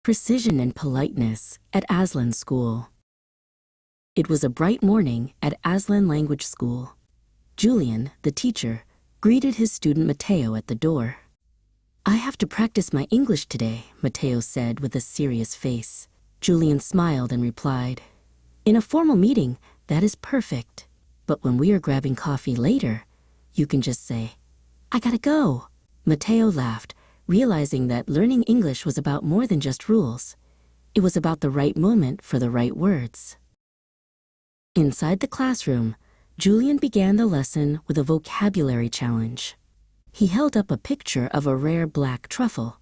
Precision and politeness at Aslan School. It was a bright morning at Aslan Language School. Julian, the teacher, greeted his student Matteo at the door. "I have to practice my English today," Matteo said with a serious face. Julian smiled and replied, "In a formal meeting, that is perfect. But when we are grabbing coffee later, you can just say, 'I gotta go.'" Matteo laughed, realizing that learning English was about more than just rules. It was about the right moment for the right words. Inside the classroom, Julian began the lesson with a vocabulary challenge. He held up a picture of a rare black truffle.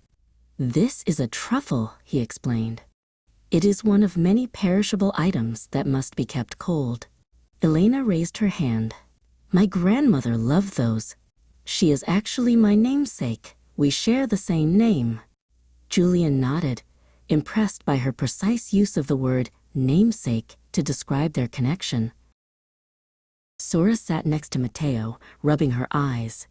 "This is a truffle," he explained. "It is one of many perishable items that must be kept cold." Elena raised her hand. "My grandmother loved those. She is actually my namesake. We share the same name." Julian nodded, impressed by her precise use of the word namesake to describe their connection. Sora sat next to Matteo, rubbing her eyes.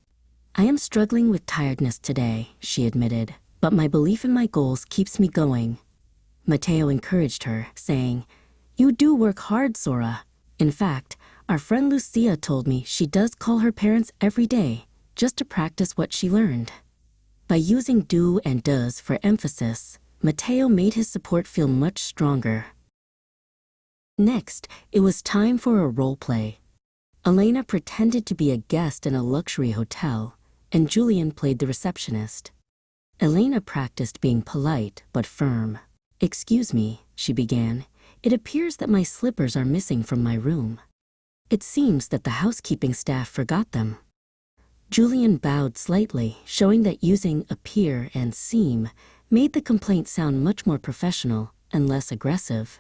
"I am struggling with tiredness today," she admitted, "but my belief in my goals keeps me going." Matteo encouraged her, saying, "You do work hard, Sora. In fact, our friend Lucia told me she does call her parents every day just to practice what she learned." By using do and does for emphasis, Matteo made his support feel much stronger. Next, it was time for a role play. Elena pretended to be a guest in a luxury hotel, and Julian played the receptionist. Elena practiced being polite but firm. "Excuse me," she began. "It appears that my slippers are missing from my room. It seems that the housekeeping staff forgot them." Julian bowed slightly, showing that using appear and seem made the complaint sound much more professional and less aggressive.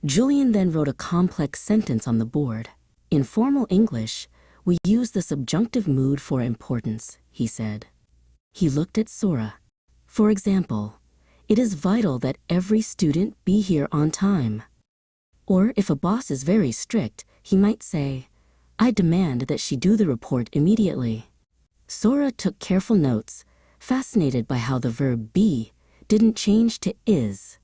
Julian then wrote a complex sentence on the board. "In formal English, we use the subjunctive mood for importance," he said. He looked at Sora. "For example, it is vital that every student be here on time." Or if a boss is very strict, he might say, "I demand that she do the report immediately." Sora took careful notes, fascinated by how the verb be didn't change to is.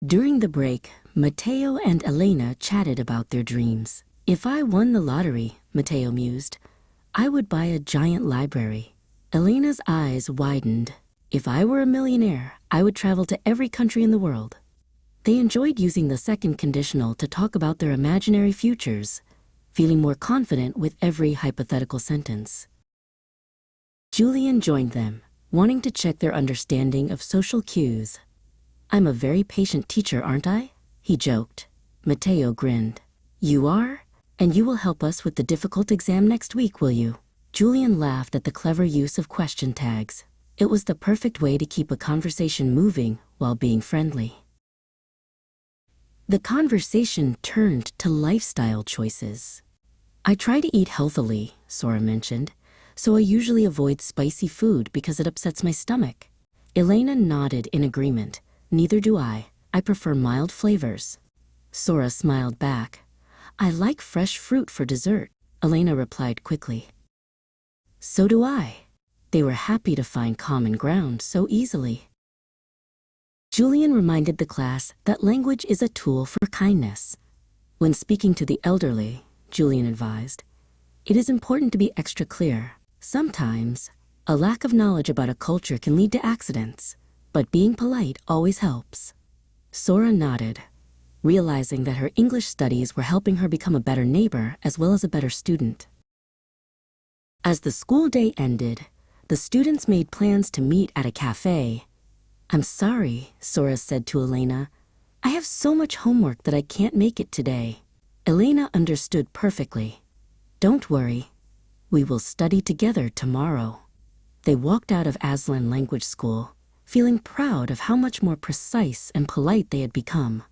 During the break, Matteo and Elena chatted about their dreams. "If I won the lottery," Matteo mused, "I would buy a giant library." Elena's eyes widened. "If I were a millionaire, I would travel to every country in the world." They enjoyed using the second conditional to talk about their imaginary futures, feeling more confident with every hypothetical sentence. Julian joined them, wanting to check their understanding of social cues. "I'm a very patient teacher, aren't I?" he joked. Matteo grinned. "You are? And you will help us with the difficult exam next week, will you?" Julian laughed at the clever use of question tags. It was the perfect way to keep a conversation moving while being friendly. The conversation turned to lifestyle choices. "I try to eat healthily," Sora mentioned, "so I usually avoid spicy food because it upsets my stomach." Elena nodded in agreement. "Neither do I. I prefer mild flavors." Sora smiled back. "I like fresh fruit for dessert," Elena replied quickly. "So do I." They were happy to find common ground so easily. Julian reminded the class that language is a tool for kindness. When speaking to the elderly, Julian advised, "It is important to be extra clear. Sometimes, a lack of knowledge about a culture can lead to accidents, but being polite always helps." Sora nodded, realizing that her English studies were helping her become a better neighbor as well as a better student. As the school day ended, the students made plans to meet at a cafe. "I'm sorry," Sora said to Elena. "I have so much homework that I can't make it today." Elena understood perfectly. "Don't worry. We will study together tomorrow." They walked out of Aslan Language School, feeling proud of how much more precise and polite they had become.